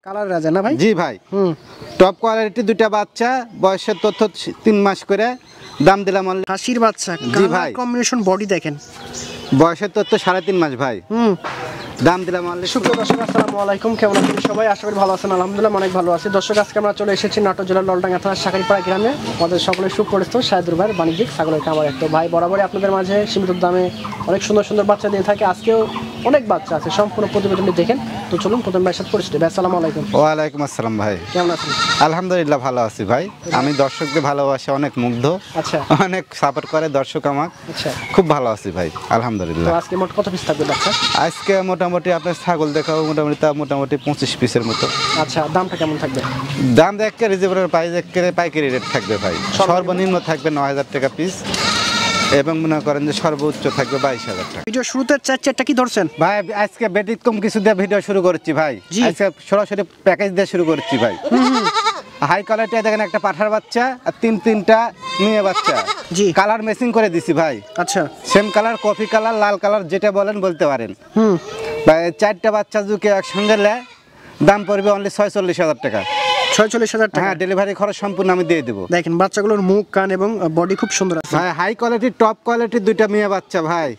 Colour রাজা না ভাই? জি ভাই। টপ কোয়ালিটি দুইটা বাচ্চা, বয়সের তথ্য 3 মাস করে, দাম দিলাম খাসির বাচ্চা। জি ভাই। কম্বিনেশন বডি দেখেন, বয়সের তথ্য 3.5 মাস ভাই। দাম দিলাম সুপ্রিয় দর্শক আসসালামু আলাইকুম, কেমন আছেন সবাই? আশা করি ভালো আছেন। আলহামদুলিল্লাহ অনেক ভালো আছি। দর্শক আজকে আমরা চলে এসেছি নাটোর জেলার নলডাঙ্গা থানার শাকারিপাড়া গ্রামে। আমাদের সকলের সুপরিচিত শাহেদুর ভাইয়ের বাণিজ্যিক ছাগলের খামার। তো ভাই বরাবরই আপনাদের মাঝে সীমিত দামে অনেক সুন্দর সুন্দর বাচ্চা দিয়ে থাকে। আজকেও অনেক বাচ্চা আছে, সম্পূর্ণ প্রতিবেদনটি দেখেন। তো চলুন প্রথম ভাইয়ের সাথে পরিচিত। ভাই আসসালামু আলাইকুম। ওয়ালাইকুম আসসালাম ভাই, কেমন আছেন? আলহামদুলিল্লাহ ভালো আছি ভাই। আমি দর্শকদের ভালোবাসে অনেক মুগ্ধ, আচ্ছা, অনেক সাপোর্ট করে দর্শক আমাকে। আচ্ছা, খুব ভালো আছি ভাই আলহামদুলিল্লাহ। তো আজকে মোট কত পিস থাকবে বাচ্চা? আজকে মোটামুটি আপনার ছাগল দেখাবো মোটামুটি 25 পিসের মতো। আচ্ছা, দামটা কেমন থাকবে? দাম দেখে রিজনেবল প্রাইস দেখে পাইকারি রেট থাকবে ভাই। সর্বনিম্ন থাকবে 9,000 টাকা পিস এবং মনে করেন যে সর্বোচ্চ থাকবে 22,000 টাকা। ভিডিও শুরুতে চারটা কি ধরছেন ভাই? আজকে ব্যতিক্রম কিছু দিয়ে ভিডিও শুরু করছি ভাই। আজকে সরাসরি প্যাকেজ দিয়ে শুরু করছি ভাই। হাই কোয়ালিটি দেখেন, একটা পাঠার বাচ্চা আর তিনটা মেয়ে বাচ্চা। জি, কালার ম্যাচিং করে দিছি ভাই। আচ্ছা, সেম কালার, কফি কালার, লাল কালার, যেটা বলেন বলতে পারেন। ভাই 4টা বাচ্চা যদি একসঙ্গে নেয় দাম পড়বে অনলি 46,000 টাকা। 46,000 টাকা? হ্যাঁ, ডেলিভারি খরচ সম্পূর্ণ আমি দিয়ে দেবো। দেখেন বাচ্চাগুলোর মুখ, কান এবং বডি খুব সুন্দর আছে ভাই। হাই কোয়ালিটি টপ কোয়ালিটির দুইটা মেয়ে বাচ্চা ভাই।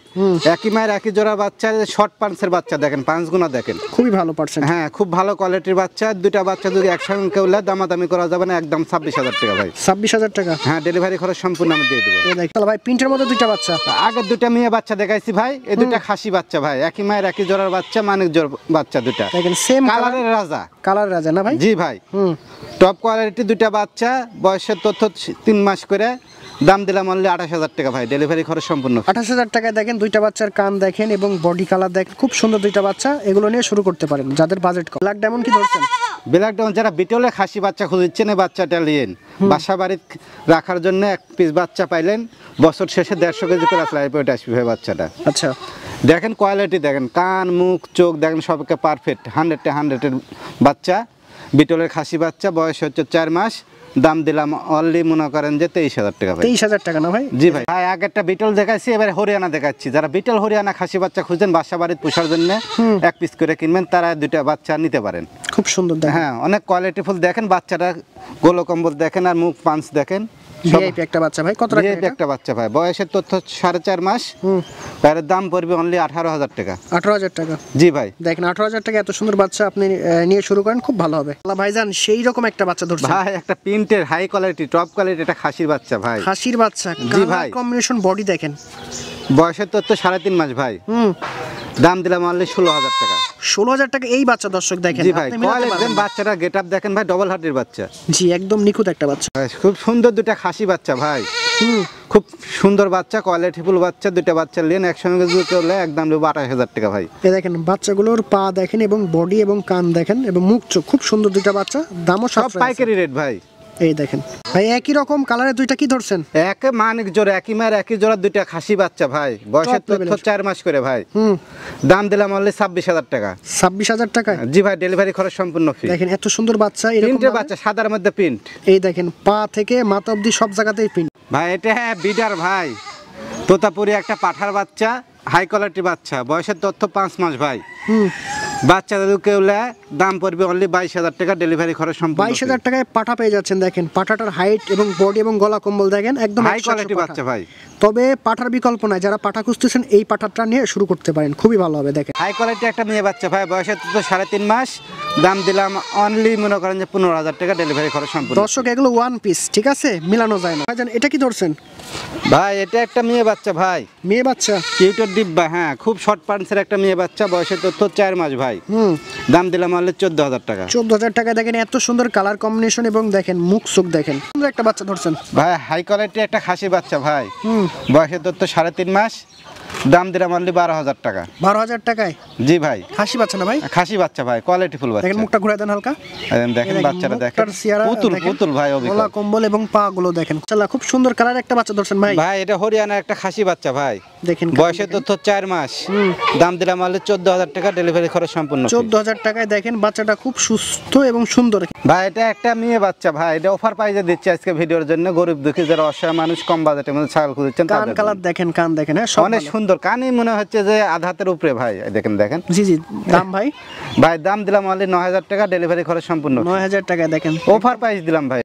একই মায়ের একই জোড়া বাচ্চা, শর্ট পাঞ্চের বাচ্চা দেখেন, পাঁচগুনা দেখেন, খুবই ভালো পার্সেন্ট। হ্যাঁ খুব ভালো কোয়ালিটির বাচ্চা। দুইটা বাচ্চা যদি একসঙ্গে কেউ নেয় দামাদামি করা যাবে না, একদম 26,000 টাকা ভাই। 26,000 টাকা? হ্যাঁ, ডেলিভারি খরচ সম্পূর্ণ আমি দিয়ে দেবো। তাহলে ভাই প্রিন্টের মধ্যে দুইটা বাচ্চা। আগের দুইটা মেয়ে বাচ্চা দেখাইছি ভাই, এই দুইটা খাসি বাচ্চা ভাই। একই মায়ের একই জোড়ার বাচ্চা, মানিক জোড় বাচ্চা দুইটা। দেখেন সেম কালারের রাজা। কালার রাজা না ভাই? জি ভাই। টপ কোয়ালিটি দুইটা বাচ্চা, বয়সের তথ্য 3 মাস করে, দাম দিলাম অনলি 28,000 টাকা ভাই। ডেলিভারি খরচ সম্পূর্ণ 28,000 টাকায়। দেখেন দুইটা বাচ্চার কান দেখেন এবং বডি কালার দেখেন, খুব সুন্দর দুইটা বাচ্চা। এগুলো নিয়ে শুরু করতে পারেন যাদের বাজেট কম। ব্ল্যাক ডায়মন্ড কি ধরছেন? ব্ল্যাক ডায়মন্ড যারা বিটলে খাসি বাচ্চা খুঁজছেন, এই বাচ্চাটা নিয়েন। বাসা বাড়িতে রাখার জন্য এক পিস বাচ্চা পাইলেন, বছর শেষে 150 কেজি করে লাইফ ওয়েট আসবে ভাই বাচ্চাটা। আচ্ছা, দেখেন কোয়ালিটি দেখেন, কান মুখ চোখ দেখেন সবকে পারফেক্ট। 100-100 বাচ্চা, বিটলের খাসি বাচ্চা, বয়স হচ্ছে 4 মাস। দাম দিলাম অনলি মনে করেন যে 23,000 টাকা ভাই। 23,000 টাকা না ভাই? জি ভাই। ভাই আগে একটা বিটল দেখাচ্ছি, এবারে হরিয়ানা দেখাচ্ছি। যারা বিটল হরিয়ানা খাসি বাচ্চা খুঁজছেন বাসা বাড়িতে পোষার জন্য, এক পিস করে কিনবেন, তারা দুইটা বাচ্চা নিতে পারেন। খুব সুন্দর দেখেন। হ্যাঁ, অনেক কোয়ালিটিফুল দেখেন। বাচ্চাটা গোলো কম্বল দেখেন আর মুখ পাঁচ দেখেন। ভিআইপি একটা বাচ্চা ভাই। কত টাকা? ভিআইপি একটা বাচ্চা ভাই, বয়সের তথ্য 4.5 মাস। তার দাম পড়বে অনলি 18,000 টাকা। 18,000 টাকা? জি ভাই। দেখেন 18,000 টাকা এত সুন্দর বাচ্চা আপনি নিয়ে শুরু করেন, খুব ভালো হবে। আল্লাহ ভাইজান সেই রকম একটা বাচ্চা ধরছেন ভাই, একটা প্রিন্টের হাই কোয়ালিটি টপ কোয়ালিটি একটা খাসির বাচ্চা ভাই। খাসির বাচ্চা। জি ভাই। কম্বিনেশন বডি দেখেন, বয়সের তথ্য 3.5 মাস ভাই। দাম দিলাম অনলি 16,000 টাকা। 16,000 টাকা এই বাচ্চা দর্শক দেখেন। জি ভাই। কোয়ালিটি বাচ্চাটা গেটআপ দেখেন ভাই, ডবল হার্টের বাচ্চা। জি, একদম নিখুঁত একটা বাচ্চা। খুব সুন্দর দুটা খাসি বাচ্চা ভাই। খুব সুন্দর বাচ্চা, কোয়ালিটিফুল বাচ্চা। দুইটা বাচ্চা নেন একসঙ্গে যদি করলে একদম 28,000 টাকা ভাই। এই দেখেন বাচ্চাগুলোর পা দেখেন এবং বডি এবং কান দেখেন এবং মুখ চোখ, খুব সুন্দর দুইটা বাচ্চা। দামও সব পাইকারি রেট ভাই। এই দেখেন ভাই, একই রকম কালারের দুইটা কি ধরছেন? এক মানিক জোড়া, একই মায়ের একই জোড়া দুইটা খাসি বাচ্চা ভাই। বয়সের তথ্য 4 মাস করে ভাই। দাম দিলাম অনলি 26,000 টাকা। 26,000 টাকা? জি ভাই, ডেলিভারি খরচ সম্পূর্ণ ফ্রি। দেখেন এত সুন্দর বাচ্চা, এরকম প্রিন্টের বাচ্চা, সাদার মধ্যে প্রিন্ট। এই দেখেন পা থেকে মাথা অবধি সব জায়গাতেই প্রিন্ট ভাই। এটা বিডার ভাই, তোতাপুরি একটা পাঠার বাচ্চা, হাই কোয়ালিটি বাচ্চা। বয়সের তথ্য 5 মাস ভাই। বাচ্চা যদি কেউ নেয় দাম পড়বে অনলি 22,000 টাকা। ডেলিভারি খরচ সম্পূর্ণ 22,000 টাকায় পাঠা পেয়ে যাচ্ছেন। দেখেন পাঠাটার হাইট এবং বডি এবং গলা কম্বল দেখেন, একদম হাই কোয়ালিটি বাচ্চা ভাই। তবে পাঠার বিকল্প নাই, যারা পাঠা খুঁজতেছেন এই পাঠাটা নিয়ে শুরু করতে পারেন, খুবই ভালো হবে। দেখেন হাই কোয়ালিটি একটা মেয়ে বাচ্চা ভাই, বয়সের তথ্য 3.5 মাস। দাম দিলাম অনলি মনে করেন যে 15,000 টাকা। ডেলিভারি খরচ সম্পূর্ণ। দর্শক এগুলো ওয়ান পিস, ঠিক আছে, মিলানো যায় না। ভাইজান এটা কি ধরছেন? ভাই এটা একটা মেয়ে বাচ্চা ভাই। মেয়ে বাচ্চা? কিউটের ডিব্বা। হ্যাঁ, খুব শর্ট পান্সের একটা মেয়ে বাচ্চা, বয়সের তথ্য 4 মাস ভাই। দাম দিলাম অনলি 14,000 টাকা। 14,000 টাকা। দেখেন এত সুন্দর কালার কম্বিনেশন এবং দেখেন মুখ চোখ দেখেন, সুন্দর একটা বাচ্চা ধরছেন ভাই। হাই কোয়ালিটি একটা খাসি বাচ্চা ভাই, বয়সের তথ্য 3.5 মাস। দাম দিলাম অনলি 12,000 টাকা। 12,000 টাকায়? জি ভাই। খাসি বাচ্চা না ভাই? খাসি বাচ্চা ভাই, কোয়ালিটিফুল বাচ্চা। দেখেন মুখটা ঘুরায় দেন হালকা। দেখেন বাচ্চাটা দেখেন, পুতুল ভাই। গলা কম্বল এবং পা গুলো দেখেন, চালা খুব সুন্দর কালার একটা বাচ্চা ধরছেন ভাই। ভাই এটা হরিয়ানার একটা খাসি বাচ্চা ভাই। দেখেন বয়সের তথ্য 4 মাস। দাম দিলাম অনলি 14,000 টাকা। ডেলিভারি খরচ সম্পূর্ণ 14,000 টাকায়। দেখেন বাচ্চাটা খুব সুস্থ এবং সুন্দর ভাই। এটা একটা মেয়ে বাচ্চা ভাই, এটা অফার প্রাইসে দিচ্ছি আজকে ভিডিওর জন্য। গরিব দুঃখী যারা অসহায় মানুষ, কম বাজেটের মধ্যে ছাগল খুঁজছেন, কান কালার দেখেন, কান দেখেন, হ্যাঁ অনেক সুন্দর সুন্দর, কানই মনে হচ্ছে যে আধ হাতের উপরে ভাই। দেখেন দেখেন। জি জি, দাম ভাই? ভাই দাম দিলাম অনলি 9,000 টাকা, ডেলিভারি খরচ সম্পূর্ণ। 9,000 টাকায় দেখেন, অফার প্রাইস দিলাম ভাই।